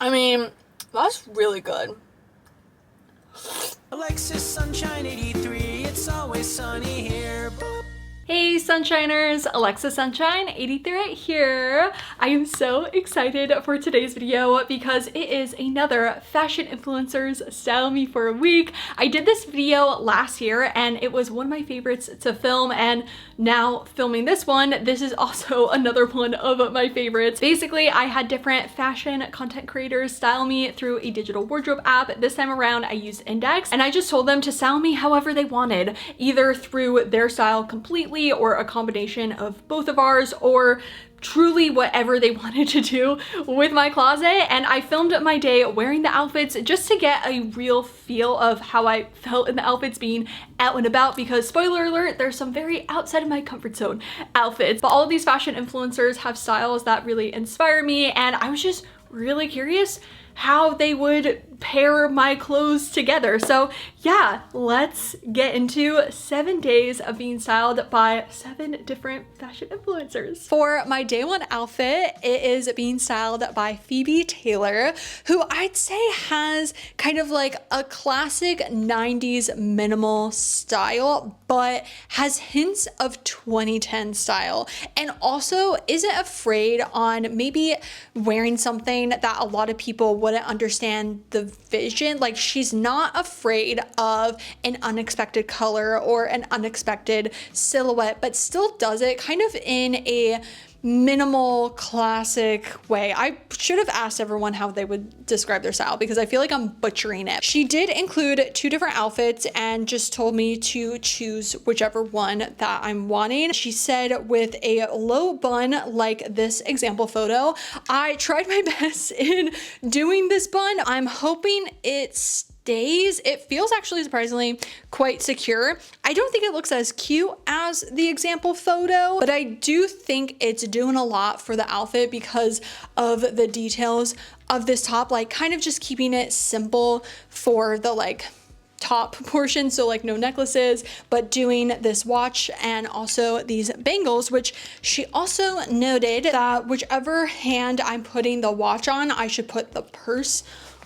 I mean, that's really good. Alexis Sunshine 83, it's always sunny here. Hey Sunshiners, Alexa Sunshine 83 here. I am so excited for today's video because it is another fashion influencers style me for a week. I did this video last year and it was one of my favorites to film, and now filming this one, this is also another one of my favorites. Basically, I had different fashion content creators style me through a digital wardrobe app. This time around, I used Index, and I just told them to style me however they wanted, either through their style completely or a combination of both of ours, or truly whatever they wanted to do with my closet. And I filmed my day wearing the outfits just to get a real feel of how I felt in the outfits being out and about, because spoiler alert, there's some very outside of my comfort zone outfits. But all of these fashion influencers have styles that really inspire me, and I was just really curious how they would pair my clothes together. So yeah, let's get into 7 days of being styled by 7 different fashion influencers. For my day one outfit, it is being styled by Phoebe Taylor, who I'd say has kind of like a classic 90s minimal style, but has hints of 2010 style, and also isn't afraid on maybe wearing something that a lot of people wouldn't understand the vision. Like, she's not afraid of an unexpected color or an unexpected silhouette, but still does it kind of in a minimal classic way. I should have asked everyone how they would describe their style because I feel like I'm butchering it. She did include 2 different outfits and just told me to choose whichever one that I'm wanting. She said with a low bun like this example photo. I tried my best in doing this bun. I'm hoping it stays. It feels actually surprisingly quite secure. I don't think it looks as cute as the example photo, but I do think it's doing a lot for the outfit because of the details of this top, like kind of just keeping it simple for the like top portion, so like no necklaces, but doing this watch and also these bangles, which she also noted that whichever hand I'm putting the watch on, I should put the purse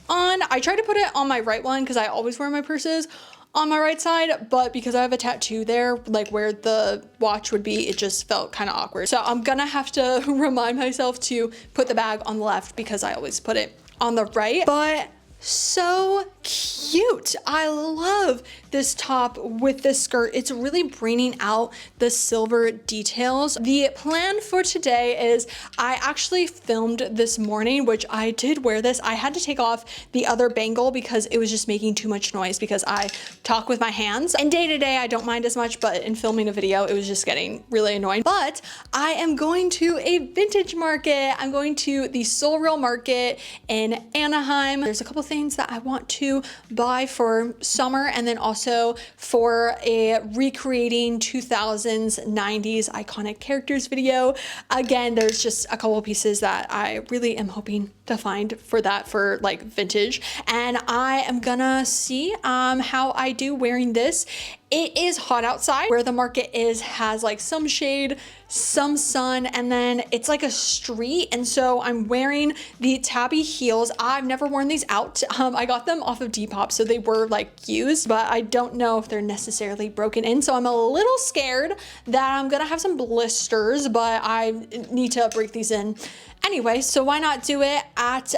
on. I try to put it on my right one because I always wear my purses on my right side, but because I have a tattoo there, like where the watch would be, it just felt kind of awkward. So I'm gonna have to remind myself to put the bag on the left because I always put it on the right. But so cute. I love this top with this skirt. It's really bringing out the silver details. The plan for today is I actually filmed this morning, which I did wear this. I had to take off the other bangle because it was just making too much noise because I talk with my hands. And day to day, I don't mind as much, but in filming a video, it was just getting really annoying. But I am going to a vintage market. I'm going to the Soul Real Market in Anaheim. There's a couple things that I want to buy for summer, and then also for a recreating 2000s 90s iconic characters video. Again, there's just a couple pieces that I really am hoping to find for that, for like vintage, and I am gonna see how I do wearing this. It is hot outside. Where the market is has like some shade, some sun, and then it's like a street, and so I'm wearing the tabby heels. I've never worn these out. I got them off of Depop, so they were like used, but I don't know if they're necessarily broken in, so I'm a little scared that I'm gonna have some blisters, but I need to break these in anyway, so why not do it at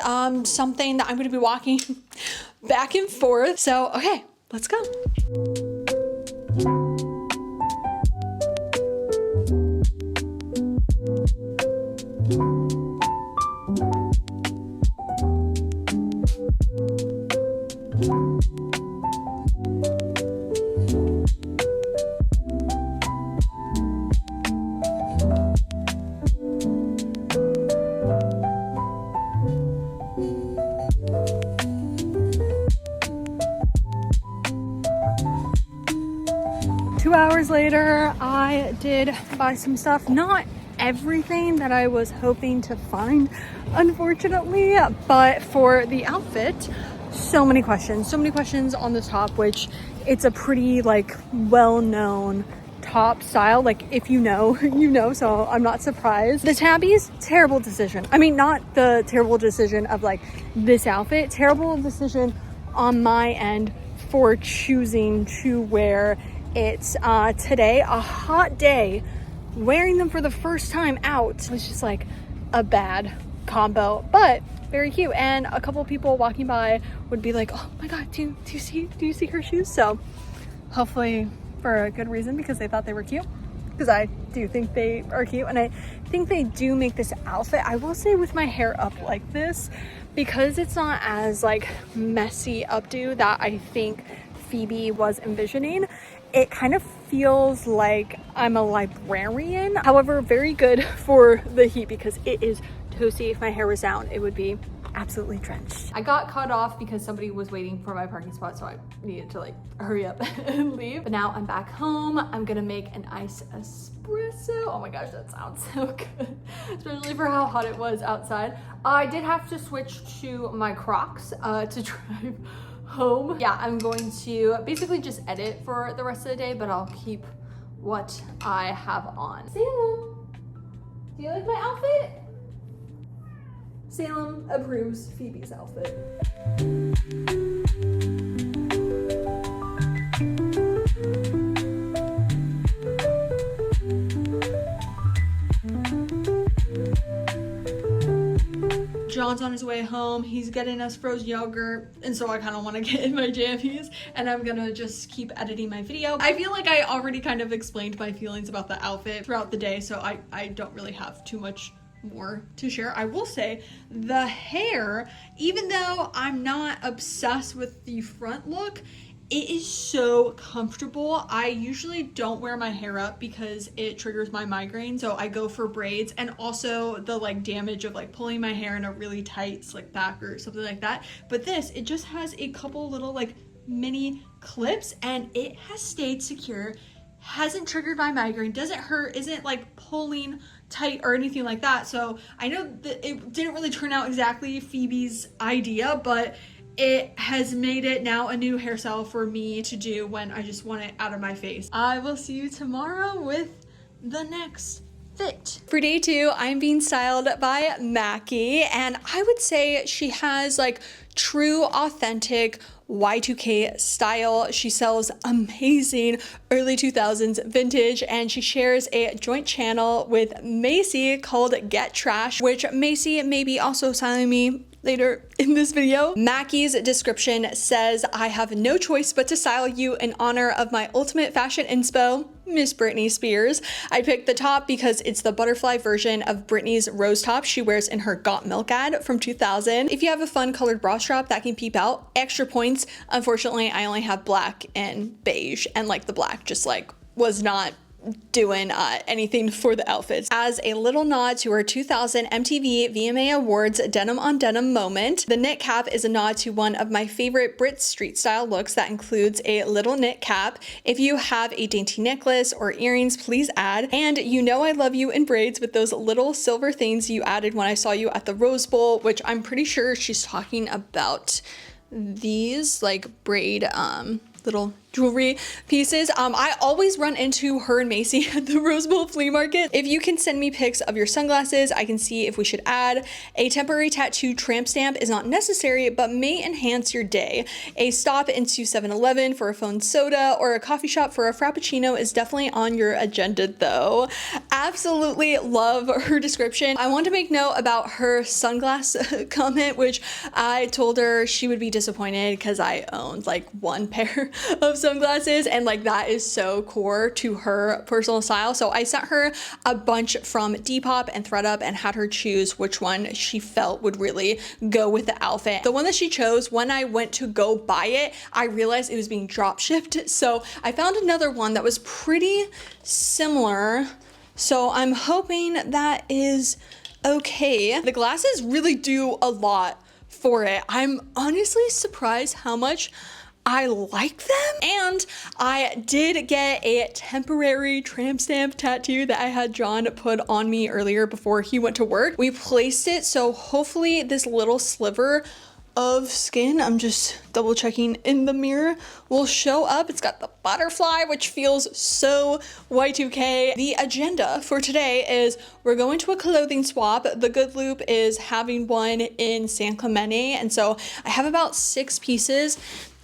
something that I'm gonna be walking back and forth. So okay, let's go. Hours later, I did buy some stuff. Not everything that I was hoping to find, unfortunately, but for the outfit, so many questions on the top, which it's a pretty like well-known top style. Like, if you know, you know, so I'm not surprised. The tabbies, terrible decision. I mean, not the terrible decision of like this outfit, terrible decision on my end for choosing to wear it today, a hot day. Wearing them for the first time out was just like a bad combo, but very cute. And a couple of people walking by would be like, oh my god, do you see her shoes? So hopefully for a good reason, because they thought they were cute, because I do think they are cute, and I think they do make this outfit. I will say, with my hair up like this, because it's not as like messy updo that I think Phoebe was envisioning, it kind of feels like I'm a librarian. However, very good for the heat, because it is toasty. If my hair was down, it would be absolutely drenched. I got cut off because somebody was waiting for my parking spot, so I needed to like hurry up and leave. But now I'm back home. I'm gonna make an iced espresso. Oh my gosh, that sounds so good, especially for how hot it was outside. I did have to switch to my Crocs to drive home. Yeah, I'm going to basically just edit for the rest of the day, but I'll keep what I have on. Salem, do you like my outfit? Salem approves Phoebe's outfit. John's on his way home. He's getting us frozen yogurt, and so I kind of want to get in my jammies, and I'm gonna just keep editing my video. I feel like I already kind of explained my feelings about the outfit throughout the day, so I don't really have too much more to share. I will say the hair, even though I'm not obsessed with the front look, it is so comfortable. I usually don't wear my hair up because it triggers my migraine, so I go for braids, and also the like damage of like pulling my hair in a really tight slick back or something like that. But this, it just has a couple little like mini clips, and it has stayed secure, hasn't triggered my migraine, doesn't hurt, isn't like pulling tight or anything like that. So I know that it didn't really turn out exactly Phoebe's idea, but it has made it now a new hairstyle for me to do when I just want it out of my face. I will see you tomorrow with the next fit. For day 2, I'm being styled by Mackie, and I would say she has like true, authentic Y2K style. She sells amazing early 2000s vintage, and she shares a joint channel with Macy called Get Trash, which Macy may be also styling me later in this video. Mackie's description says, I have no choice but to style you in honor of my ultimate fashion inspo, Miss Britney Spears. I picked the top because it's the butterfly version of Britney's rose top she wears in her Got Milk ad from 2000. If you have a fun colored bra strap that can peep out, extra points. Unfortunately, I only have black and beige, and like the black just like was not doing anything for the outfits. As a little nod to her 2000 MTV VMA Awards denim on denim moment, the knit cap is a nod to one of my favorite Brit street style looks that includes a little knit cap. If you have a dainty necklace or earrings, please add. And you know I love you in braids with those little silver things you added when I saw you at the Rose Bowl, which I'm pretty sure she's talking about these like braid little jewelry pieces. I always run into her and Macy at the Rose Bowl flea market. If you can send me pics of your sunglasses, I can see if we should add. A temporary tattoo tramp stamp is not necessary, but may enhance your day. A stop into 7-Eleven for a phone soda or a coffee shop for a frappuccino is definitely on your agenda though. Absolutely love her description. I want to make note about her sunglass comment, which I told her she would be disappointed because I owned like one pair of sunglasses, and like that is so core to her personal style. So I sent her a bunch from Depop and ThredUp and had her choose which one she felt would really go with the outfit. The one that she chose, when I went to go buy it, I realized it was being drop shipped. So I found another one that was pretty similar. So I'm hoping that is okay. The glasses really do a lot for it. I'm honestly surprised how much I like them. And I did get a temporary tramp stamp tattoo that I had John put on me earlier before he went to work. We placed it, so hopefully this little sliver of skin, I'm just double checking in the mirror, will show up. It's got the butterfly, which feels so Y2K. The agenda for today is we're going to a clothing swap. The Good Loop is having one in San Clemente, and so I have about 6 pieces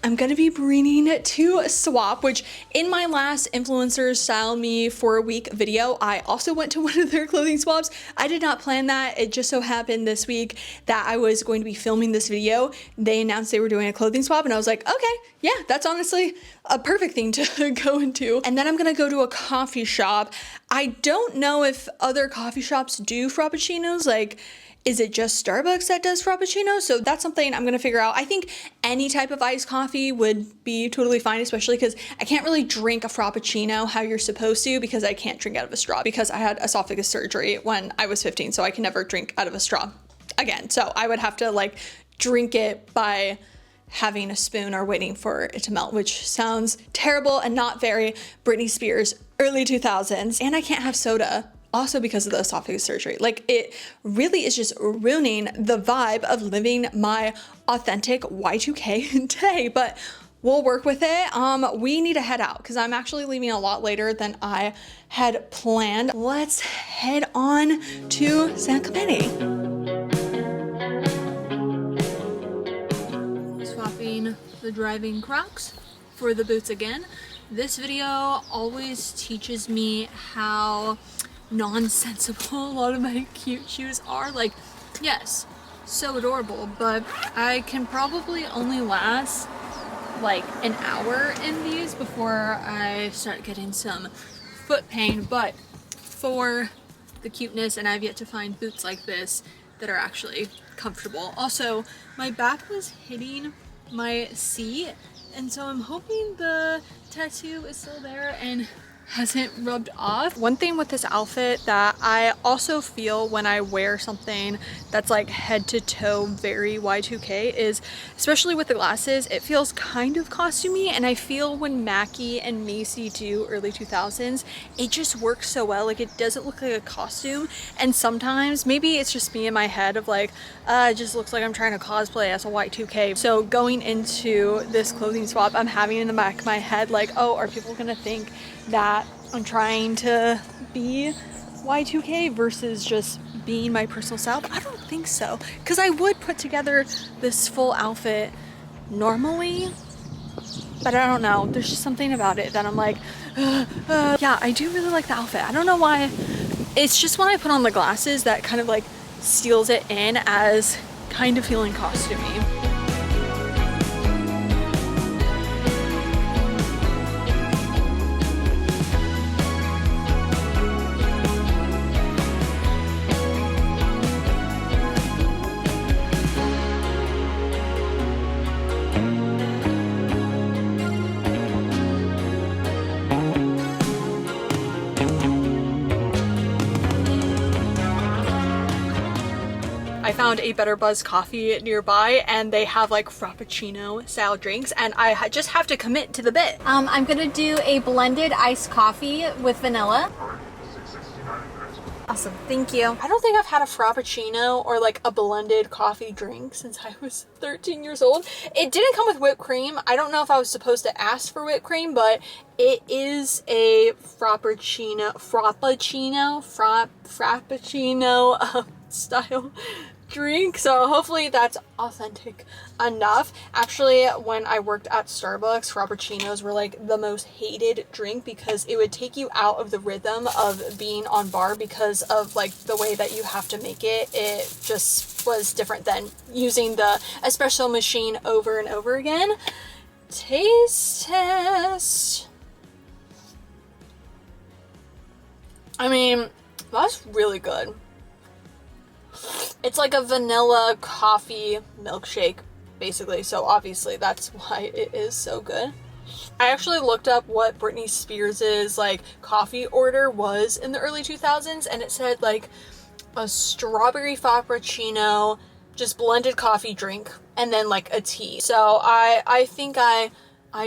I'm gonna be bringing to swap, which in my last Influencers Style Me for a Week video, I also went to one of their clothing swaps. I did not plan that. It just so happened this week that I was going to be filming this video. They announced they were doing a clothing swap and I was like, okay, yeah, that's honestly a perfect thing to go into. And then I'm gonna go to a coffee shop. I don't know if other coffee shops do Frappuccinos, like, is it just Starbucks that does Frappuccino? So that's something I'm gonna figure out. I think any type of iced coffee would be totally fine, especially because I can't really drink a Frappuccino how you're supposed to because I can't drink out of a straw because I had esophagus surgery when I was 15, so I can never drink out of a straw again. So I would have to like drink it by having a spoon or waiting for it to melt, which sounds terrible and not very Britney Spears early 2000s. And I can't have soda, also because of the esophagus surgery. Like, it really is just ruining the vibe of living my authentic Y2K day, but we'll work with it. We need to head out because I'm actually leaving a lot later than I had planned. Let's head on to San Clemente. Swapping the driving Crocs for the boots again. This video always teaches me how nonsensical a lot of my cute shoes are. Like, yes, so adorable, but I can probably only last like an hour in these before I start getting some foot pain. But for the cuteness, and I've yet to find boots like this that are actually comfortable. Also, my back was hitting my seat, and so I'm hoping the tattoo is still there and hasn't rubbed off. One thing with this outfit that I also feel when I wear something that's like head to toe very Y2K is, especially with the glasses, it feels kind of costumey, and I feel when Mackie and Macy do early 2000s, it just works so well. Like, it doesn't look like a costume, and sometimes maybe it's just me in my head of like, it just looks like I'm trying to cosplay as a Y2K. So going into this clothing swap, I'm having in the back of my head like, oh, are people gonna think that I'm trying to be Y2K versus just being my personal self? I don't think so, because I would put together this full outfit normally, but I don't know, there's just something about it that I'm like, yeah, I do really like the outfit. I don't know why. It's just when I put on the glasses that kind of like seals it in as kind of feeling costumey. I found a Better Buzz coffee nearby, and they have like Frappuccino style drinks, and I just have to commit to the bit. I'm gonna do a blended iced coffee with vanilla. Awesome, thank you. I don't think I've had a Frappuccino or like a blended coffee drink since I was 13 years old. It didn't come with whipped cream. I don't know if I was supposed to ask for whipped cream, but it is a Frappuccino style drink, so hopefully that's authentic enough. Actually, when I worked at Starbucks, Frappuccinos were like the most hated drink because it would take you out of the rhythm of being on bar because of like the way that you have to make it. It just was different than using the espresso machine over and over again. Taste test. I mean, that's really good. It's like a vanilla coffee milkshake, basically, so obviously that's why it is so good. I actually looked up what Britney Spears's like coffee order was in the early 2000s, and it said like a strawberry frappuccino, just blended coffee drink, and then like a tea. So I think I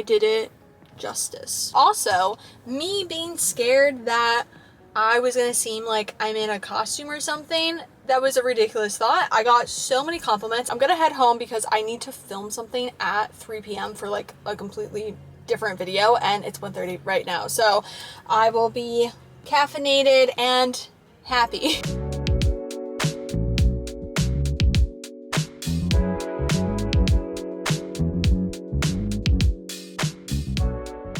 did it justice. Also, me being scared that I was gonna seem like I'm in a costume or something, that was a ridiculous thought. I got so many compliments. I'm gonna head home because I need to film something at 3 p.m. for like a completely different video, and it's 1:30 right now. So I will be caffeinated and happy.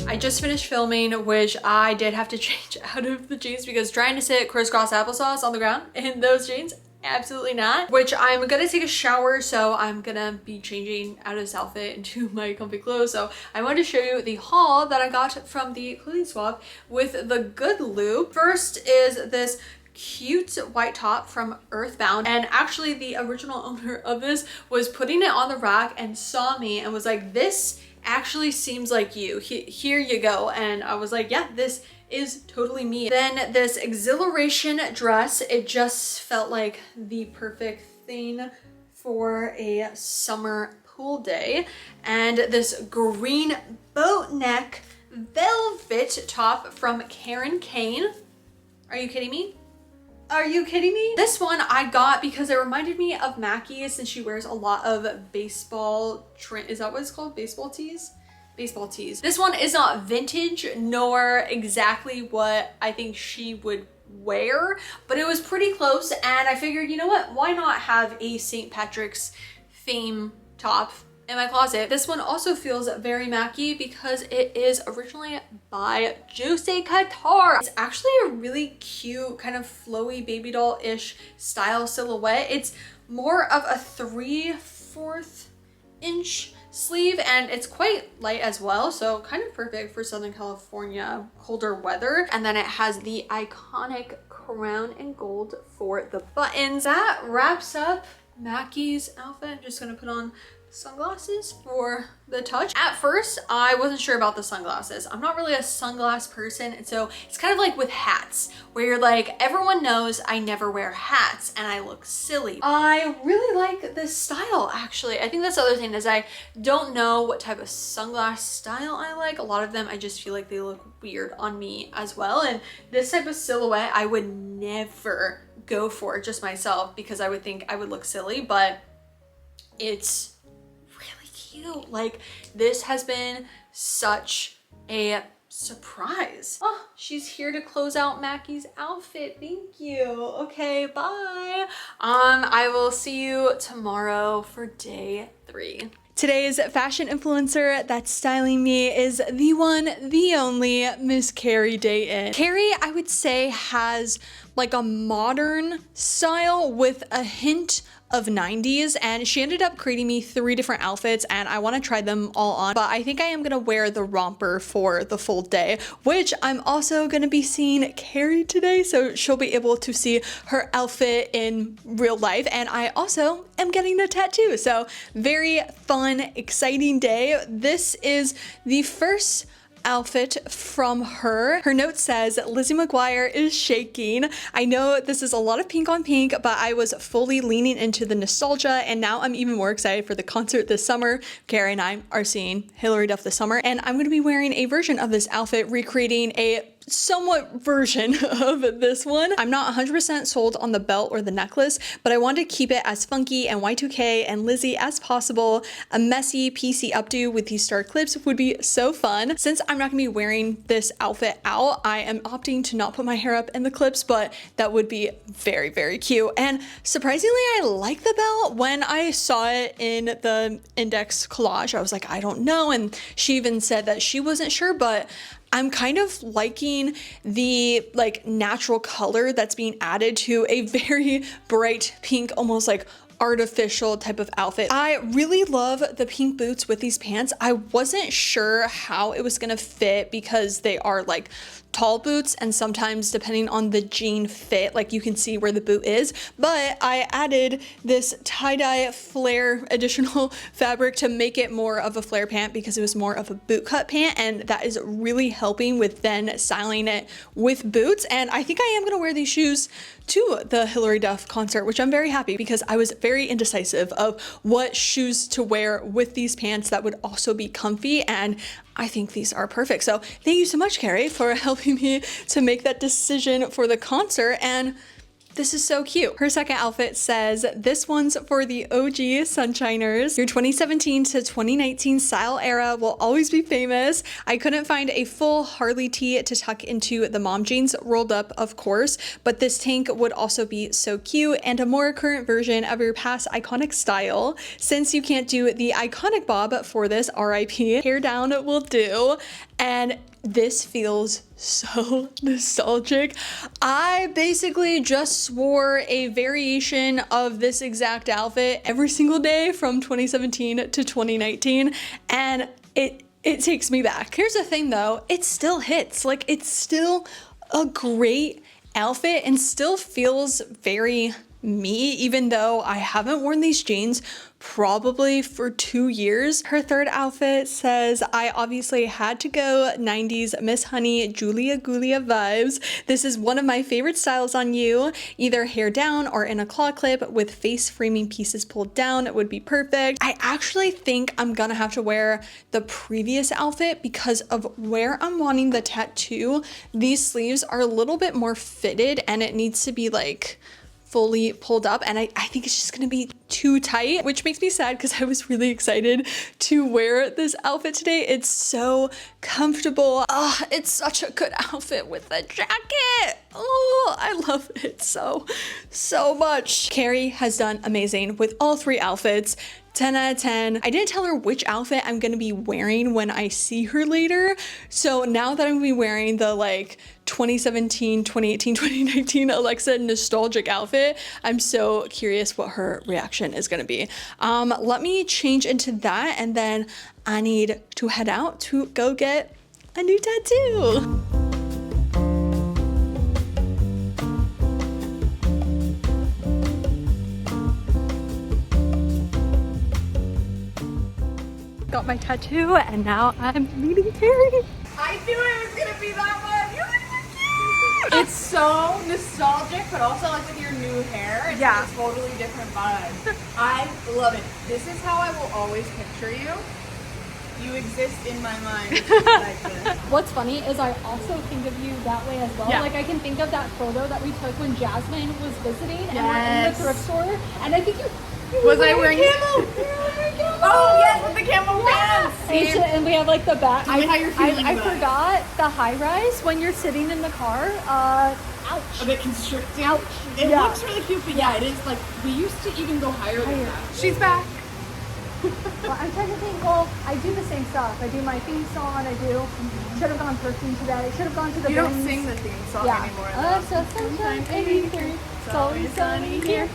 I just finished filming, which I did have to change out of the jeans because trying to sit crisscross applesauce on the ground in those jeans, absolutely not. Which I'm gonna take a shower, so I'm gonna be changing out of this outfit into my comfy clothes. So I wanted to show you the haul that I got from the clothing swap with the Good Loop. First is this cute white top from Earthbound, and actually the original owner of this was putting it on the rack and saw me and was like, this actually seems like you. Here you go. And I was like, yeah, this is totally me. Then this Exhilaration dress, it just felt like the perfect thing for a summer pool day. And this green boat neck velvet top from Karen Kane. Are you kidding me? Are you kidding me? This one I got because it reminded me of Mackie, since she wears a lot of baseball is that what it's called? Baseball tees? Baseball tees. This one is not vintage nor exactly what I think she would wear, but it was pretty close, and I figured, you know what? Why not have a St. Patrick's theme top in my closet? This one also feels very Mackie because it is originally by Juicy Couture. It's actually a really cute kind of flowy baby doll-ish style silhouette. It's more of a 3/4 inch sleeve, and it's quite light as well, so kind of perfect for Southern California colder weather. And then it has the iconic crown and gold for the buttons. That wraps up Mackie's outfit. I'm just gonna put on sunglasses for the touch. At first, I wasn't sure about the sunglasses. I'm not really a sunglass person, and so it's kind of like with hats, where you're like, everyone knows I never wear hats and I look silly. I really like this style, actually. I think that's the other thing is I don't know what type of sunglass style I like. A lot of them, I just feel like they look weird on me as well, and this type of silhouette I would never go for just myself because I would think I would look silly, but it's cute. Like, this has been such a surprise. Oh, she's here to close out Mackie's outfit. Thank you. Okay, bye. I will see you tomorrow for day 3. Today's fashion influencer that's styling me is the one, the only Miss Carrie Dayton. Carrie, I would say, has like a modern style with a hint of 90s, and she ended up creating me 3 different outfits, and I want to try them all on, but I think I am gonna wear the romper for the full day, which I'm also gonna be seeing Carrie today, so she'll be able to see her outfit in real life. And I also am getting a tattoo, so very fun, exciting day. This is the first outfit from her. Her note says, Lizzie McGuire is shaking. I know this is a lot of pink on pink, but I was fully leaning into the nostalgia, and now I'm even more excited for the concert this summer. Carrie and I are seeing Hilary Duff this summer, and I'm going to be wearing a version of this outfit, recreating a somewhat version of this one. I'm not 100% sold on the belt or the necklace, but I wanted to keep it as funky and Y2K and Lizzie as possible. A messy PC updo with these star clips would be so fun. Since I'm not gonna be wearing this outfit out, I am opting to not put my hair up in the clips, but that would be very, very cute. And surprisingly, I like the belt. When I saw it in the index collage, I was like, I don't know. And she even said that she wasn't sure, but I'm kind of liking the like natural color that's being added to a very bright pink, almost like artificial type of outfit. I really love the pink boots with these pants. I wasn't sure how it was gonna fit because they are like tall boots, and sometimes depending on the jean fit, like you can see where the boot is, but I added this tie-dye flare additional fabric to make it more of a flare pant because it was more of a boot cut pant, and that is really helping with then styling it with boots. And I think I am gonna wear these shoes to the Hilary Duff concert, which I'm very happy because I was very indecisive of what shoes to wear with these pants that would also be comfy, and I think these are perfect. So thank you so much, Carrie, for helping me to make that decision for the concert. And This is so cute. Her second outfit says, this one's for the OG Sunshiners. Your 2017 to 2019 style era will always be famous. I couldn't find a full Harley tee to tuck into the mom jeans, rolled up of course, but this tank would also be so cute and a more current version of your past iconic style. Since you can't do the iconic bob for this, RIP, hair down will do. And this feels so nostalgic. I basically just swore a variation of this exact outfit every single day from 2017 to 2019, and it takes me back. Here's the thing though, it still hits. Like, it's still a great outfit and still feels very me, even though I haven't worn these jeans probably for 2 years. Her third outfit says, I obviously had to go 90s Miss Honey Julia Gulia vibes. This is one of my favorite styles on you, either hair down or in a claw clip with face framing pieces pulled down. It would be perfect. I actually think I'm gonna have to wear the previous outfit because of where I'm wanting the tattoo. These sleeves are a little bit more fitted and it needs to be like fully pulled up, and I think it's just gonna be too tight, which makes me sad because I was really excited to wear this outfit today. It's so comfortable. It's such a good outfit with the jacket. Oh, I love it so much. Carrie has done amazing with all 3 outfits. 10 out of 10. I didn't tell her which outfit I'm gonna be wearing when I see her later. So now that I'm gonna be wearing the like 2017, 2018, 2019 Alexa nostalgic outfit, I'm so curious what her reaction is gonna be. Let me change into that and then I need to head out to go get a new tattoo. Got my tattoo and now I'm meeting Carrie. I knew it was gonna be that one. You look so cute. It's so nostalgic, but also like with your new hair, it's like a totally different vibe. I love it. This is how I will always picture you. You exist in my mind. Like this. What's funny is I also think of you that way as well. Yeah. Like I can think of that photo that we took when Jasmine was visiting and we're in Yes. the thrift store, and I think you Was I wearing camel? Oh yes, with the camel pants. And we have like the back. Tell me how you're feeling I about it. forgot the high rise when you're sitting in the car. Ouch. A bit constricting. Ouch. It Yeah. looks really cute, but yeah, it is like we used to even go higher than that. She's back. Well, I'm trying to think. Well, I do the same stuff. I do my theme song. I do. Should have gone perfume today. Should have gone to the. You don't bins. sing the theme song Yeah. anymore. Though. So sunshine 83. It's always sunny here.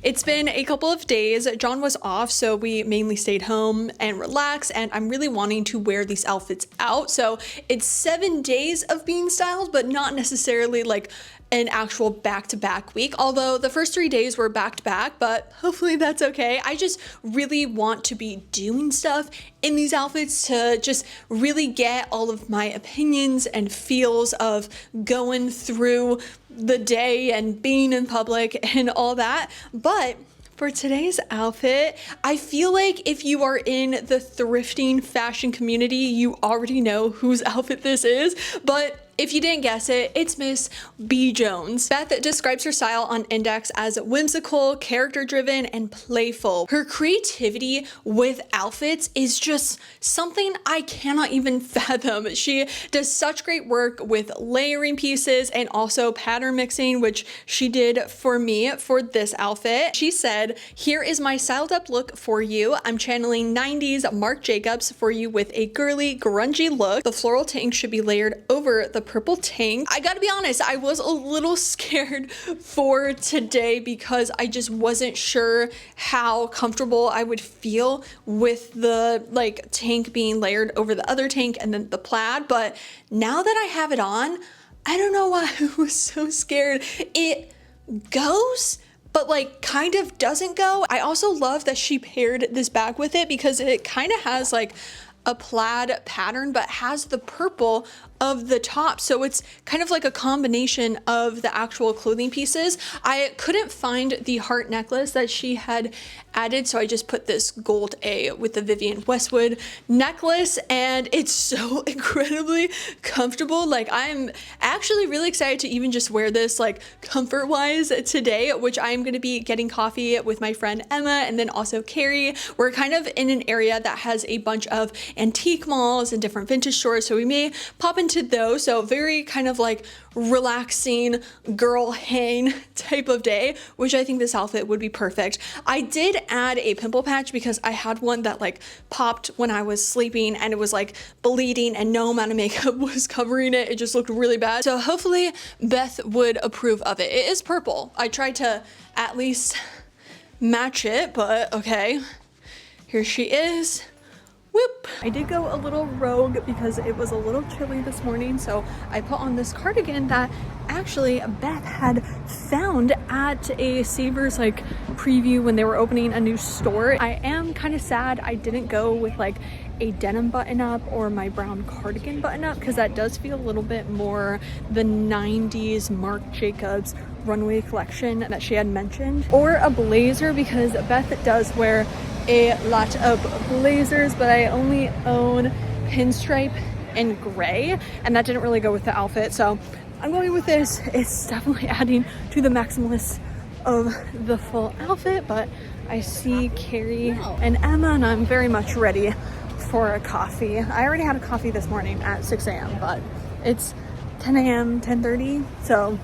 It's been a couple of days. John was off, so we mainly stayed home and relaxed, and I'm really wanting to wear these outfits out. So it's 7 days of being styled, but not necessarily like an actual back-to-back week, although the first 3 days were back-to-back, but hopefully that's okay. I just really want to be doing stuff in these outfits to just really get all of my opinions and feels of going through the day and being in public and all that. But for today's outfit, I feel like if you are in the thrifting fashion community, you already know whose outfit this is, but if you didn't guess it, it's Miss B. Jones. Beth describes her style on Index as whimsical, character-driven, and playful. Her creativity with outfits is just something I cannot even fathom. She does such great work with layering pieces and also pattern mixing, which she did for me for this outfit. She said, "Here is my styled up look for you. I'm channeling 90s Marc Jacobs for you with a girly, grungy look. The floral tank should be layered over the purple tank." I gotta be honest, I was a little scared for today because I just wasn't sure how comfortable I would feel with the like tank being layered over the other tank and then the plaid. But now that I have it on, I don't know why I was so scared. It goes, but like kind of doesn't go. I also love that she paired this bag with it because it kind of has like a plaid pattern, but has the purple of the top. So it's kind of like a combination of the actual clothing pieces. I couldn't find the heart necklace that she had added, so I just put this gold A with the Vivienne Westwood necklace, and it's so incredibly comfortable. Like, I'm actually really excited to even just wear this like comfort wise today, which I'm going to be getting coffee with my friend Emma and then also Carrie. We're kind of in an area that has a bunch of antique malls and different vintage stores, so we may pop into those. So very kind of like relaxing girl hang type of day, which I think this outfit would be perfect. I did add a pimple patch because I had one that like popped when I was sleeping and it was like bleeding and no amount of makeup was covering it. It just looked really bad. So hopefully Beth would approve of it. It is purple. I tried to at least match it, but okay. Here she is. Whoop. I did go a little rogue because it was a little chilly this morning, so I put on this cardigan that actually Beth had found at a Savers like preview when they were opening a new store. I am kind of sad I didn't go with like a denim button up or my brown cardigan button up, because that does feel a little bit more the 90s Marc Jacobs runway collection that she had mentioned, or a blazer, because Beth does wear a lot of blazers, but I only own pinstripe and gray, and that didn't really go with the outfit, so I'm going with this. It's definitely adding to the maximalist of the full outfit, but I see Carrie and Emma and I'm very much ready for a coffee. I already had a coffee this morning at 6 a.m., but it's 10 a.m., 10:30, so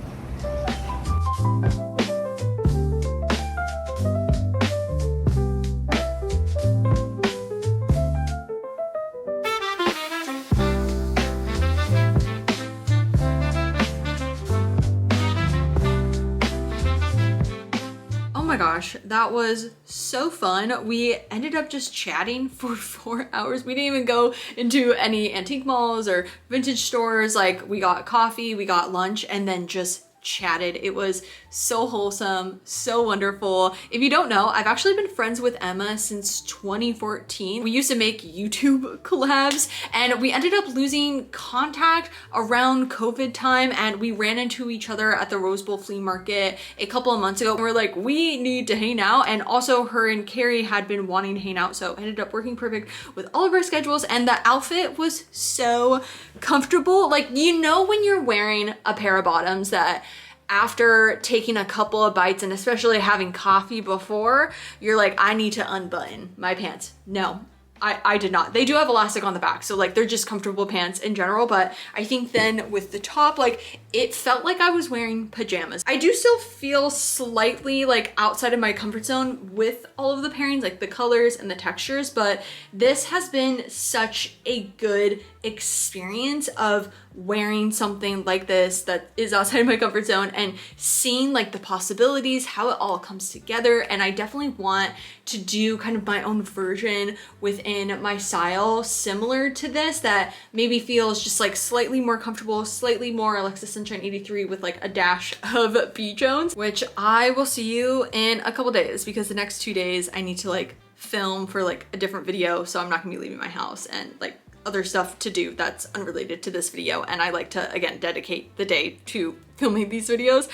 gosh, that was so fun. We ended up just chatting for 4 hours. We didn't even go into any antique malls or vintage stores. Like, we got coffee, we got lunch, and then just chatted. It was so wholesome, so wonderful. If you don't know, I've actually been friends with Emma since 2014. We used to make YouTube collabs, and we ended up losing contact around COVID time, and we ran into each other at the Rose Bowl flea market a couple of months ago. And we're like, we need to hang out. And also her and Carrie had been wanting to hang out, so it ended up working perfect with all of our schedules. And the outfit was so comfortable. Like, you know when you're wearing a pair of bottoms that after taking a couple of bites and especially having coffee before, you're like, I need to unbutton my pants. No, I did not. They do have elastic on the back, so like they're just comfortable pants in general, but I think then with the top, like it felt like I was wearing pajamas. I do still feel slightly like outside of my comfort zone with all of the pairings, like the colors and the textures, but this has been such a good experience of wearing something like this that is outside of my comfort zone and seeing like the possibilities, how it all comes together. And I definitely want to do kind of my own version within my style similar to this that maybe feels just like slightly more comfortable, slightly more Alexa Sunshine 83 with like a dash of B Jones, which I will see you in a couple days because the next 2 days I need to like film for like a different video, so I'm not gonna be leaving my house and like other stuff to do that's unrelated to this video, and I like to again dedicate the day to filming these videos.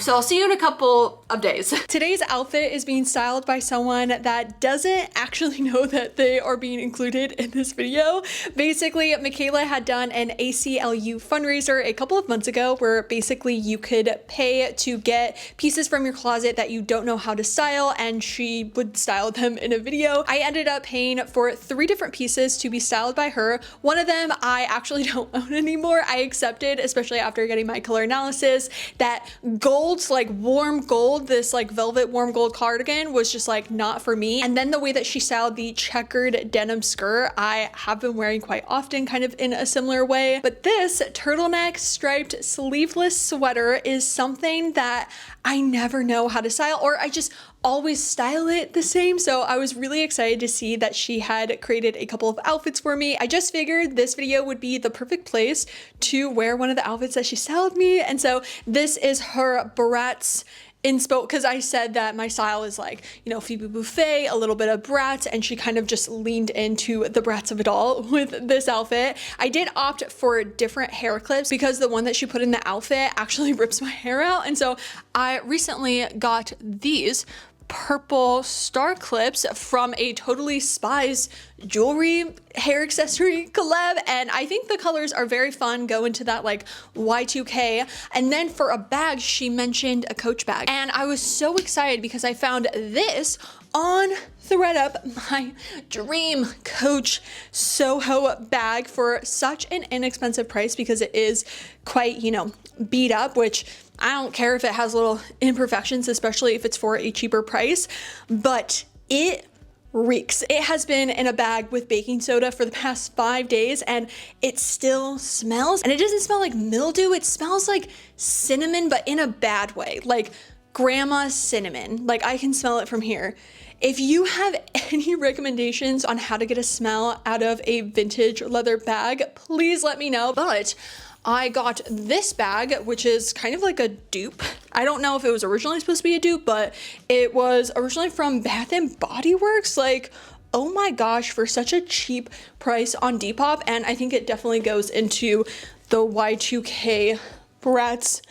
So I'll see you in a couple of days. Today's outfit is being styled by someone that doesn't actually know that they are being included in this video. Basically, Michaela had done an ACLU fundraiser a couple of months ago where basically you could pay to get pieces from your closet that you don't know how to style, and she would style them in a video. I ended up paying for 3 different pieces to be styled by her. One of them I actually don't own anymore. I accepted, especially after getting my color analysis, that gold, like warm gold, this like velvet warm gold cardigan was just like not for me. And then the way that she styled the checkered denim skirt, I have been wearing quite often, kind of in a similar way. But this turtleneck striped sleeveless sweater is something that I never know how to style, or I just always style it the same. So I was really excited to see that she had created a couple of outfits for me. I just figured this video would be the perfect place to wear one of the outfits that she styled me. And so this is her Bratz inspo, because I said that my style is like, you know, Phoebe Buffay, a little bit of Bratz, and she kind of just leaned into the Bratz of it all with this outfit. I did opt for different hair clips because the one that she put in the outfit actually rips my hair out. And so I recently got these purple star clips from a Totally Spies jewelry hair accessory collab, and I think the colors are very fun, go into that like Y2K. And then for a bag, she mentioned a Coach bag, and I was so excited because I found this on ThredUp, my dream Coach Soho bag for such an inexpensive price because it is quite, you know, beat up, which I don't care if it has little imperfections, especially if it's for a cheaper price, but it reeks. It has been in a bag with baking soda for the past 5 days and it still smells, and it doesn't smell like mildew. It smells like cinnamon, but in a bad way, like grandma's cinnamon. Like I can smell it from here. If you have any recommendations on how to get a smell out of a vintage leather bag, please let me know. But I got this bag, which is kind of like a dupe. I don't know if it was originally supposed to be a dupe, but it was originally from Bath and Body Works. Like, oh my gosh, for such a cheap price on Depop. And I think it definitely goes into the Y2K Bratz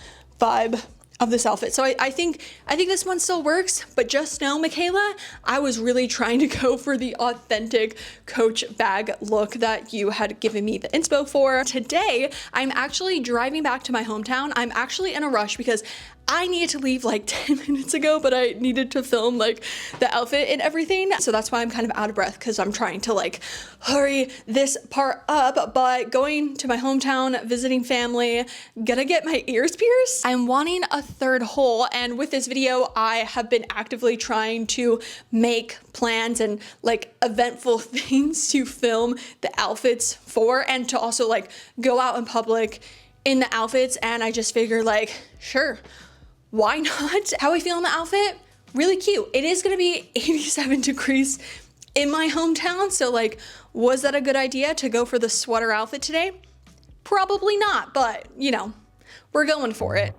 vibe of this outfit. So I think this one still works, but just know, Michaela, I was really trying to go for the authentic Coach bag look that you had given me the inspo for. Today, I'm actually driving back to my hometown. I'm actually in a rush because I needed to leave like 10 minutes ago, but I needed to film like the outfit and everything. So that's why I'm kind of out of breath, because I'm trying to like hurry this part up. But going to my hometown, visiting family, gonna get my ears pierced. I'm wanting a third hole, and with this video, I have been actively trying to make plans and like eventful things to film the outfits for, and to also like go out in public in the outfits. And I just figured like, sure, why not? How I feel in the outfit, really cute. It is gonna be 87 degrees in my hometown, so like, was that a good idea to go for the sweater outfit today? Probably not, but you know, we're going for it.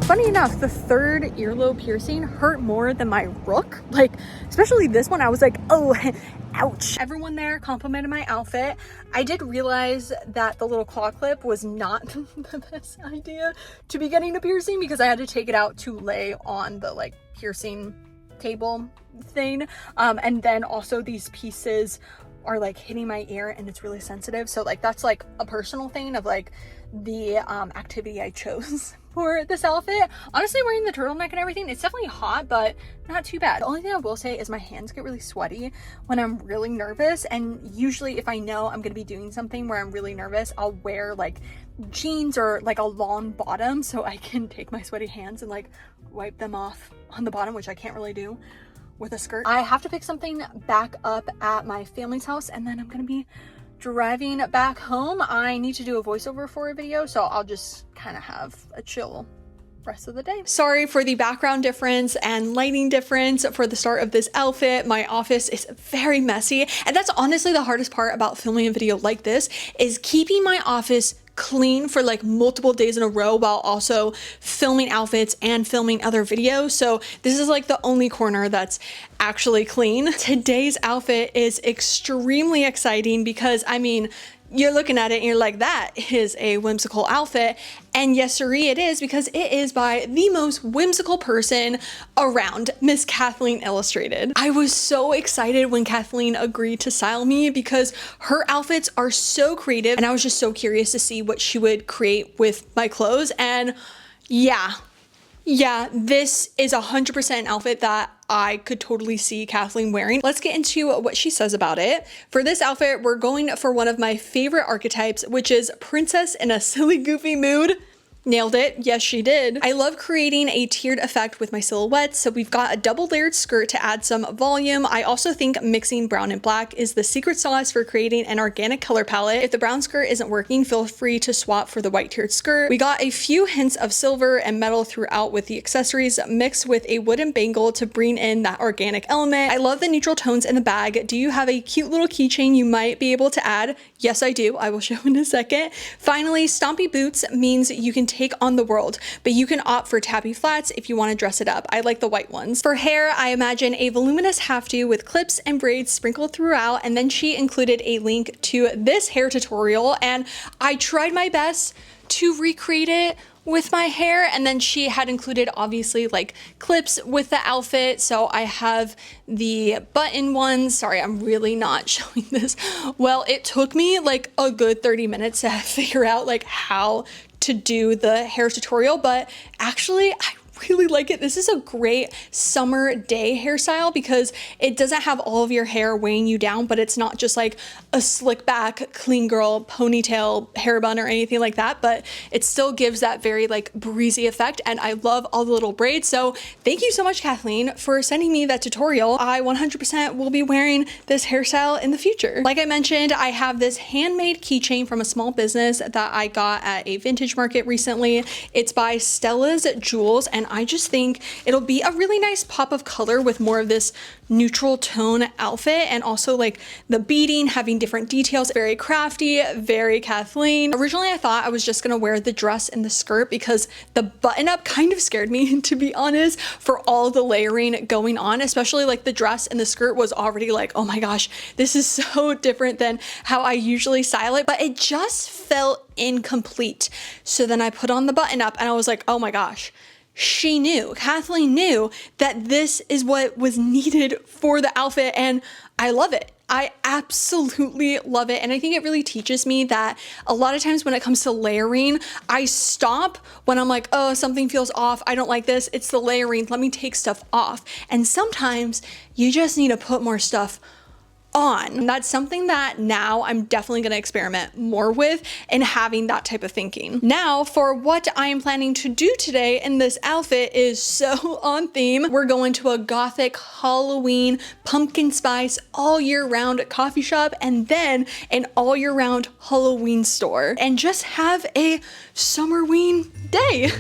Funny enough, the third earlobe piercing hurt more than my rook. Like, especially this one, I was like, oh, ouch. Everyone there complimented my outfit. I did realize that the little claw clip was not the best idea to be getting a piercing, because I had to take it out to lay on the like piercing table thing. And then also these pieces are like hitting my ear and it's really sensitive. So like, that's like a personal thing of like the activity I chose for this outfit. Honestly, wearing the turtleneck and everything, it's definitely hot, but not too bad. The only thing I will say is my hands get really sweaty when I'm really nervous, and usually if I know I'm gonna be doing something where I'm really nervous, I'll wear like jeans or like a long bottom so I can take my sweaty hands and like wipe them off on the bottom, which I can't really do with a skirt. I have to pick something back up at my family's house, and then I'm gonna be driving back home. I need to do a voiceover for a video, so I'll just kind of have a chill rest of the day. Sorry for the background difference and lighting difference for the start of this outfit. My office is very messy, and that's honestly the hardest part about filming a video like this, is keeping my office clean for like multiple days in a row while also filming outfits and filming other videos. So this is like the only corner that's actually clean. Today's outfit is extremely exciting because, I mean, you're looking at it and you're like, that is a whimsical outfit. And yes, sirree, it is, because it is by the most whimsical person around, Miss Kathleen Illustrated. I was so excited when Kathleen agreed to style me because her outfits are so creative, and I was just so curious to see what she would create with my clothes. And yeah, this is 100% an outfit that I could totally see Kathleen wearing. Let's get into what she says about it. For this outfit, we're going for one of my favorite archetypes, which is princess in a silly, goofy mood. Nailed it. Yes, she did. I love creating a tiered effect with my silhouettes. So we've got a double layered skirt to add some volume. I also think mixing brown and black is the secret sauce for creating an organic color palette. If the brown skirt isn't working, feel free to swap for the white tiered skirt. We got a few hints of silver and metal throughout with the accessories mixed with a wooden bangle to bring in that organic element. I love the neutral tones in the bag. Do you have a cute little keychain you might be able to add? Yes, I do. I will show in a second. Finally, stompy boots means you can take on the world, but you can opt for tabby flats if you want to dress it up. I like the white ones. For hair, I imagine a voluminous hafty with clips and braids sprinkled throughout, and then she included a link to this hair tutorial, and I tried my best to recreate it with my hair, and then she had included obviously like clips with the outfit. So I have the button ones. Sorry, I'm really not showing this well. It took me like a good 30 minutes to figure out like how to do the hair tutorial, but actually I really like it. This is a great summer day hairstyle because it doesn't have all of your hair weighing you down, but it's not just like a slick back, clean girl, ponytail, hair bun or anything like that, but it still gives that very like breezy effect. And I love all the little braids. So thank you so much, Kathleen, for sending me that tutorial. I 100% will be wearing this hairstyle in the future. Like I mentioned, I have this handmade keychain from a small business that I got at a vintage market recently. It's by Stella's Jewels, and I just think it'll be a really nice pop of color with more of this neutral tone outfit, and also like the beading having different details. Very crafty, very Kathleen. Originally I thought I was just gonna wear the dress and the skirt because the button up kind of scared me to be honest, for all the layering going on, especially like the dress and the skirt was already like, oh my gosh, this is so different than how I usually style it, but it just felt incomplete. So then I put on the button up and I was like, oh my gosh, she knew, Kathleen knew that this is what was needed for the outfit, and I love it. I absolutely love it. And I think it really teaches me that a lot of times when it comes to layering, I stop when I'm like, oh, something feels off. I don't like this. It's the layering. Let me take stuff off. And sometimes you just need to put more stuff on. And that's something that now I'm definitely going to experiment more with and having that type of thinking. Now for what I am planning to do today, and this outfit is so on theme. We're going to a gothic Halloween pumpkin spice all year round coffee shop, and then an all year round Halloween store, and just have a summerween day.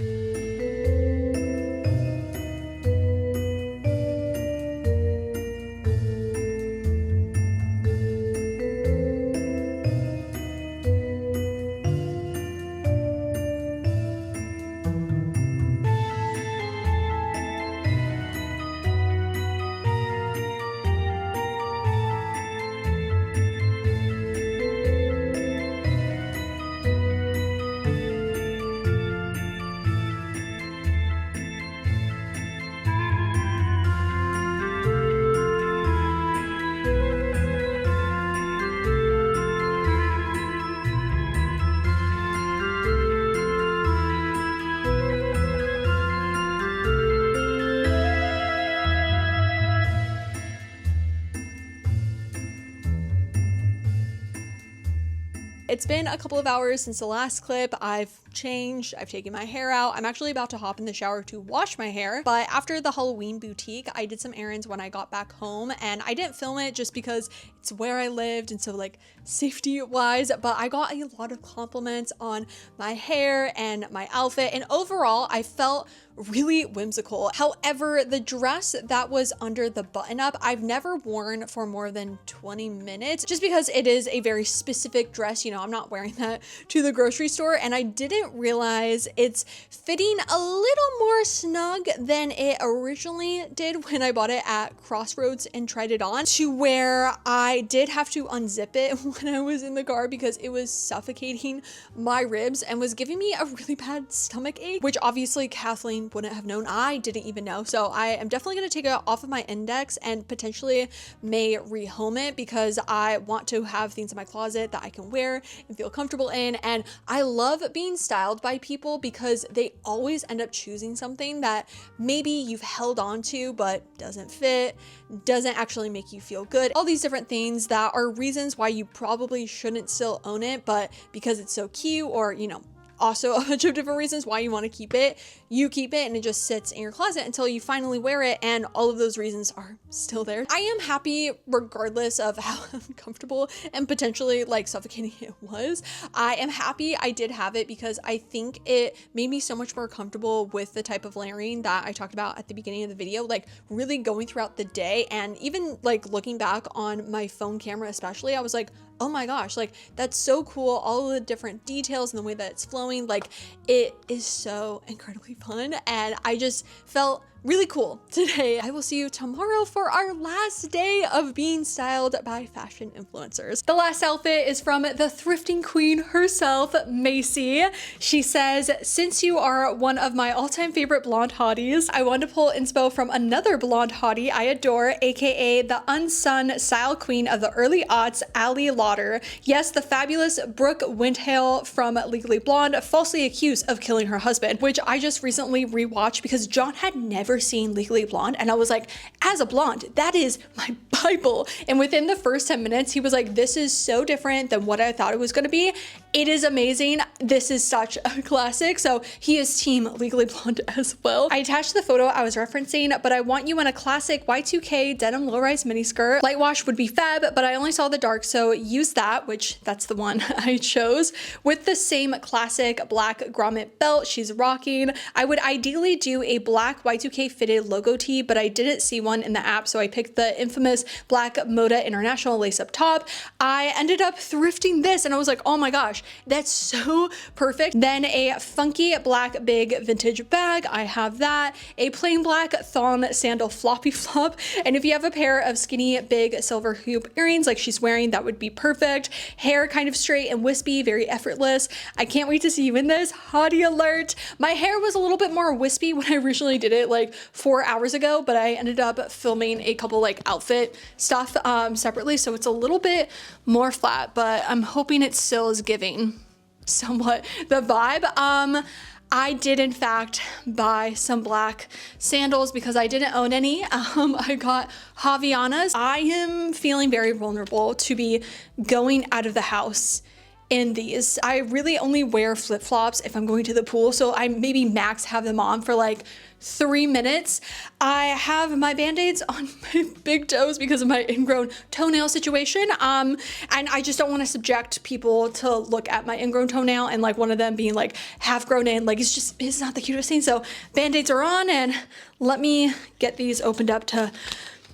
It's been a couple of hours since the last clip. I've changed, I've taken my hair out. I'm actually about to hop in the shower to wash my hair, but after the Halloween boutique, I did some errands when I got back home, and I didn't film it just because it's where I lived, and so like safety wise, but I got a lot of compliments on my hair and my outfit, and overall I felt really whimsical. However, the dress that was under the button up, I've never worn for more than 20 minutes just because it is a very specific dress. You know, I'm not wearing that to the grocery store, and I didn't realize it's fitting a little more snug than it originally did when I bought it at Crossroads and tried it on, to where I did have to unzip it when I was in the car because it was suffocating my ribs and was giving me a really bad stomach ache, which obviously Kathleen wouldn't have known. I didn't even know. So I am definitely going to take it off of my index and potentially may rehome it because I want to have things in my closet that I can wear and feel comfortable in. And I love being styled by people because they always end up choosing something that maybe you've held on to but doesn't fit, doesn't actually make you feel good. All these different things that are reasons why you probably shouldn't still own it, but because it's so cute or, you know, also a bunch of different reasons why you want to keep it. You keep it and it just sits in your closet until you finally wear it, and all of those reasons are still there. I am happy regardless of how uncomfortable and potentially like suffocating it was. I am happy I did have it because I think it made me so much more comfortable with the type of layering that I talked about at the beginning of the video, like really going throughout the day, and even like looking back on my phone camera especially, I was like, oh my gosh, like that's so cool, all of the different details and the way that it's flowing, like it is so incredibly fun, and I just felt really cool today. I will see you tomorrow for our last day of being styled by fashion influencers. The last outfit is from the thrifting queen herself, Macy. She says, since you are one of my all-time favorite blonde hotties, I want to pull inspo from another blonde hottie I adore, aka the unsung style queen of the early aughts, Ali Lauder. Yes, the fabulous Brooke Windhale from Legally Blonde, falsely accused of killing her husband, which I just recently rewatched because John had never seen Legally Blonde, and I was like, as a blonde, that is my Bible. And within the first 10 minutes, he was like, this is so different than what I thought it was going to be. It is amazing. This is such a classic. So he is team Legally Blonde as well. I attached the photo I was referencing, but I want you in a classic Y2K denim low-rise miniskirt. Light wash would be fab, but I only saw the dark, so use that, which that's the one I chose, with the same classic black grommet belt she's rocking. I would ideally do a black Y2K fitted logo tee, but I didn't see one in the app, so I picked the infamous black Moda International lace up top. I ended up thrifting this, and I was like, oh my gosh, that's so perfect. Then a funky black big vintage bag, I have that. A plain black thong sandal floppy flop, and if you have a pair of skinny big silver hoop earrings like she's wearing, that would be perfect. Hair kind of straight and wispy, very effortless. I can't wait to see you in this. Hottie alert. My hair was a little bit more wispy when I originally did it like 4 hours ago, but I ended up filming a couple like outfit stuff separately, so it's a little bit more flat, but I'm hoping it still is giving somewhat the vibe. I did in fact buy some black sandals because I didn't own any. I got Havaianas. I am feeling very vulnerable to be going out of the house in these. I really only wear flip-flops if I'm going to the pool, so I maybe max have them on for like 3 minutes. I have my band-aids on my big toes because of my ingrown toenail situation, and I just don't want to subject people to look at my ingrown toenail and like one of them being like half grown in, like it's not the cutest thing. So band-aids are on, and let me get these opened up to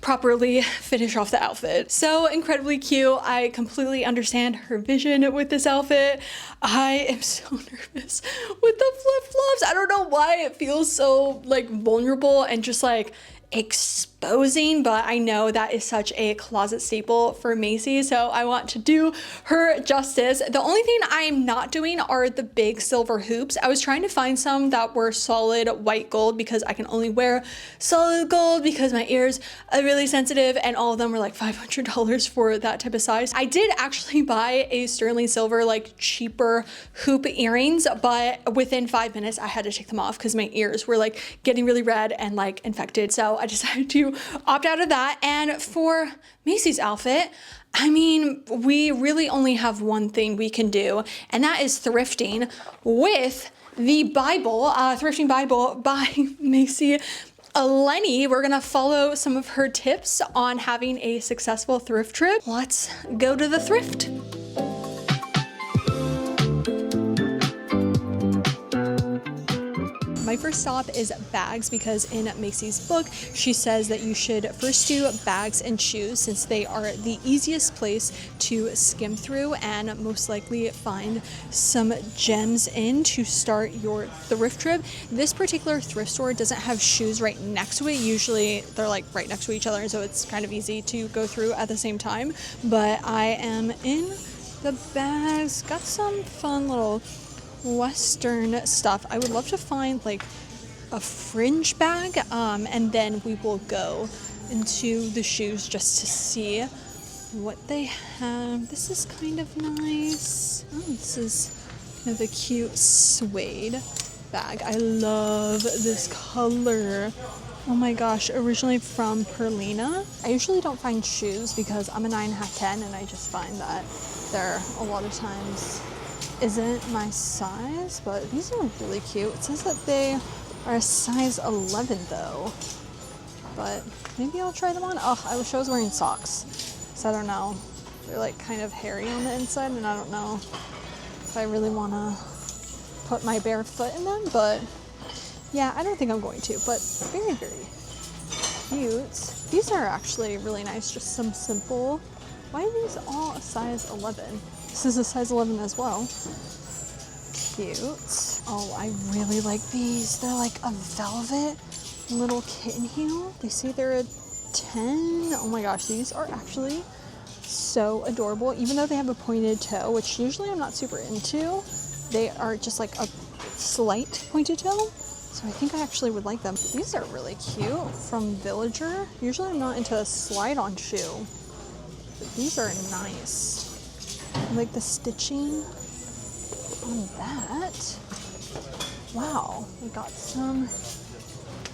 properly finish off the outfit. So incredibly cute. I completely understand her vision with this outfit. I am so nervous with the flip-flops. I don't know why it feels so like vulnerable and just like exposing, but I know that is such a closet staple for Macy, so I want to do her justice. The only thing I am not doing are the big silver hoops. I was trying to find some that were solid white gold because I can only wear solid gold because my ears are really sensitive, and all of them were like $500 for that type of size. I did actually buy a sterling silver like cheaper hoop earrings, but within 5 minutes I had to take them off because my ears were like getting really red and like infected, so I decided to opt out of that. And for Macy's outfit, I mean, we really only have one thing we can do, and that is thrifting with the Bible, Thrifting Bible by Macy Lenny. We're gonna follow some of her tips on having a successful thrift trip. Let's go to the thrift. My first stop is bags because in Macy's book, she says that you should first do bags and shoes since they are the easiest place to skim through and most likely find some gems in to start your thrift trip. This particular thrift store doesn't have shoes right next to it. Usually they're like right next to each other, so it's kind of easy to go through at the same time. But I am in the bags, got some fun little Western stuff. I would love to find like a fringe bag, and then we will go into the shoes just to see what they have. This is kind of nice. Oh, this is kind of a cute suede bag. I love this color. Oh my gosh, originally from Perlina. I usually don't find shoes because I'm a 9.5/10, and I just find that they're a lot of times isn't my size, but these are really cute. It says that they are a size 11 though, but maybe I'll try them on. Oh, I wish I was wearing socks, so I don't know. They're like kind of hairy on the inside, and I don't know if I really want to put my bare foot in them, but yeah, I don't think I'm going to, but very, very cute. These are actually really nice, just some simple. Why are these all a size 11? This is a size 11 as well. Cute. Oh, I really like these. They're like a velvet little kitten heel. They say they're a 10. Oh my gosh, these are actually so adorable. Even though they have a pointed toe, which usually I'm not super into, they are just like a slight pointed toe. So I think I actually would like them. These are really cute from Villager. Usually I'm not into a slide-on shoe, but these are nice. I like the stitching on that. Wow, we got some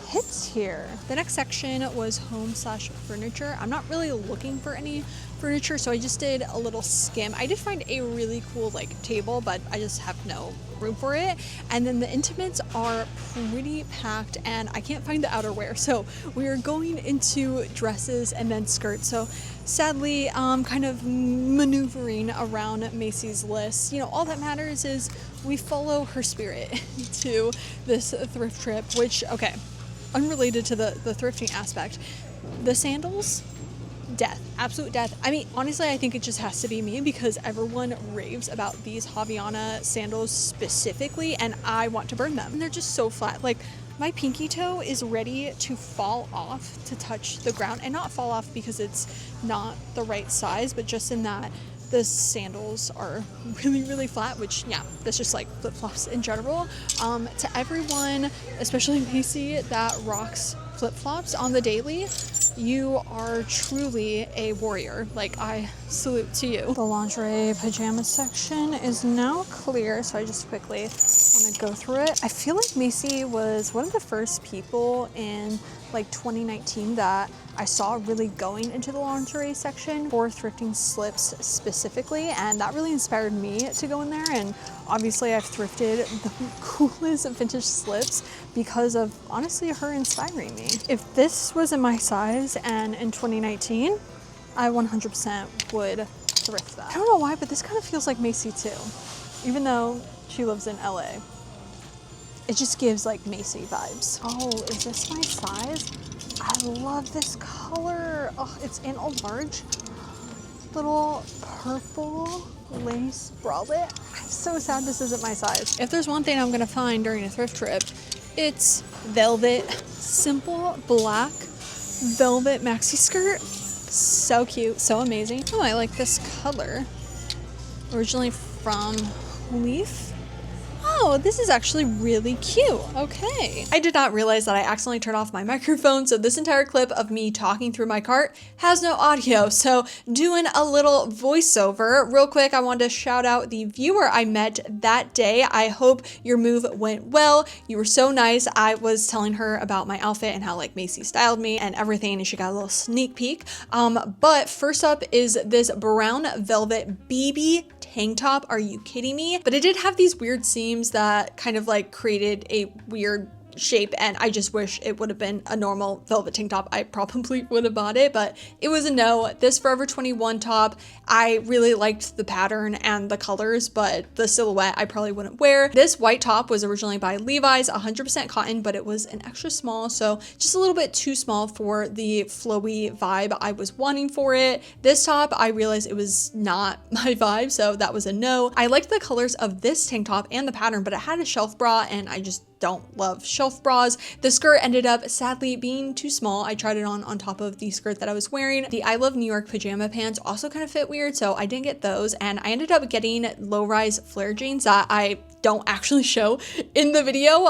hits here. The next section was home/furniture. I'm not really looking for any furniture, so I just did a little skim. I did find a really cool like table, but I just have no room for it. And then the intimates are pretty packed, and I can't find the outerwear, so we are going into dresses and then skirts. So sadly, kind of maneuvering around Macy's list. You know, all that matters is we follow her spirit to this thrift trip, which, okay, unrelated to the thrifting aspect, the sandals, death, absolute death. I mean, honestly, I think it just has to be me because everyone raves about these Havaiana sandals specifically, and I want to burn them. And they're just so flat. Like, my pinky toe is ready to fall off to touch the ground, and not fall off because it's not the right size, but just in that the sandals are really, really flat, which, yeah, that's just like flip-flops in general. To everyone, especially Macy, that rocks flip-flops on the daily, you are truly a warrior. Like, I salute to you. The lingerie pajama section is now clear, so I just quickly want to go through it. I feel like Macy was one of the first people in like 2019 that I saw really going into the lingerie section for thrifting slips specifically, and that really inspired me to go in there. And obviously I've thrifted the coolest vintage slips because of, honestly, her inspiring me. If this was in my size and in 2019, I 100% would thrift that. I don't know why, but this kind of feels like Macy too, even though she lives in LA. It just gives like Macy vibes. Oh, is this my size? I love this color. Oh, it's in a large. Little purple lace bralette. I'm so sad this isn't my size. If there's one thing I'm gonna find during a thrift trip, it's velvet, simple black velvet maxi skirt. So cute, so amazing. Oh, I like this color. Originally from Leaf. Oh, this is actually really cute. Okay. I did not realize that I accidentally turned off my microphone, so this entire clip of me talking through my cart has no audio. So doing a little voiceover. Real quick, I wanted to shout out the viewer I met that day. I hope your move went well. You were so nice. I was telling her about my outfit and how like Macy styled me and everything, and she got a little sneak peek. But first up is this brown velvet BB tank top. Are you kidding me? But it did have these weird seams that kind of like created a weird shape, and I just wish it would have been a normal velvet tank top. I probably would have bought it, but it was a no. This Forever 21 top, I really liked the pattern and the colors, but the silhouette I probably wouldn't wear. This white top was originally by Levi's, 100% cotton, but it was an extra small, so just a little bit too small for the flowy vibe I was wanting for it. This top, I realized it was not my vibe, so that was a no. I liked the colors of this tank top and the pattern, but it had a shelf bra, and I just don't love shelf bras. The skirt ended up sadly being too small. I tried it on top of the skirt that I was wearing. The I Love New York pajama pants also kind of fit weird, so I didn't get those, and I ended up getting low-rise flare jeans that I don't actually show in the video.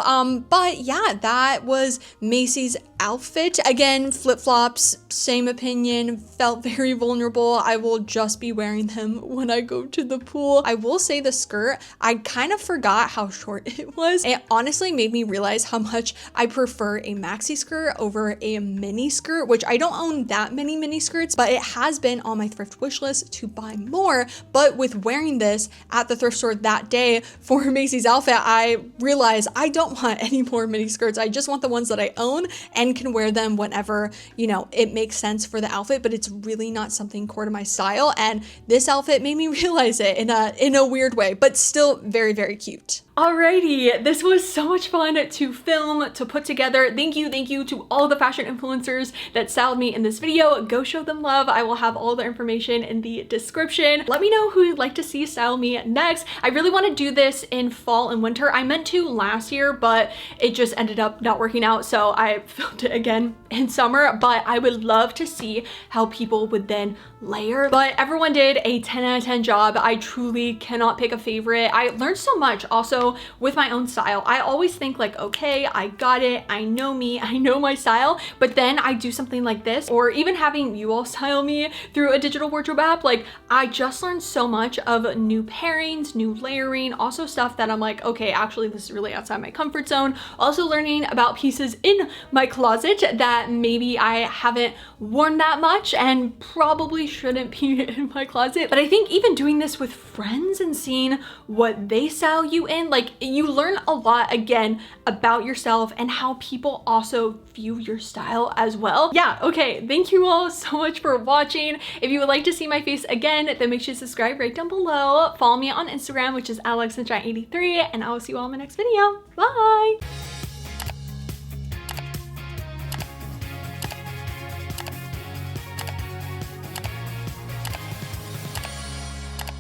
But yeah, that was Macy's outfit. Again, flip-flops, same opinion, felt very vulnerable. I will just be wearing them when I go to the pool. I will say the skirt, I kind of forgot how short it was. It honestly made me realize how much I prefer a maxi skirt over a mini skirt, which I don't own that many mini skirts, but it has been on my thrift wish list to buy more. But with wearing this at the thrift store that day for Macy's outfit, I realized I don't want any more mini skirts. I just want the ones that I own and can wear them whenever, you know, it makes sense for the outfit, but it's really not something core to my style. And this outfit made me realize it in a weird way, but still very, very cute. Alrighty, this was so much fun to film, to put together. Thank you to all the fashion influencers that styled me in this video. Go show them love. I will have all the information in the description. Let me know who you'd like to see style me next. I really want to do this in fall and winter. I meant to last year, but it just ended up not working out, so I filmed it again in summer. But I would love to see how people would then layer. But everyone did a 10 out of 10 job. I truly cannot pick a favorite. I learned so much also with my own style. I always think like, okay, I got it, I know me, I know my style, but then I do something like this, or even having you all style me through a digital wardrobe app, like I just learned so much of new pairings, new layering, also stuff that I'm like, okay, actually this is really outside my comfort zone. Also learning about pieces in my closet that maybe I haven't worn that much and probably shouldn't be in my closet. But I think even doing this with friends and seeing what they style you in, like you learn a lot again about yourself and how people also view your style as well. Yeah, okay, thank you all so much for watching. If you would like to see my face again, then make sure to subscribe right down below. Follow me on Instagram, which is alexsunshine83, and I will see you all in my next video. Bye!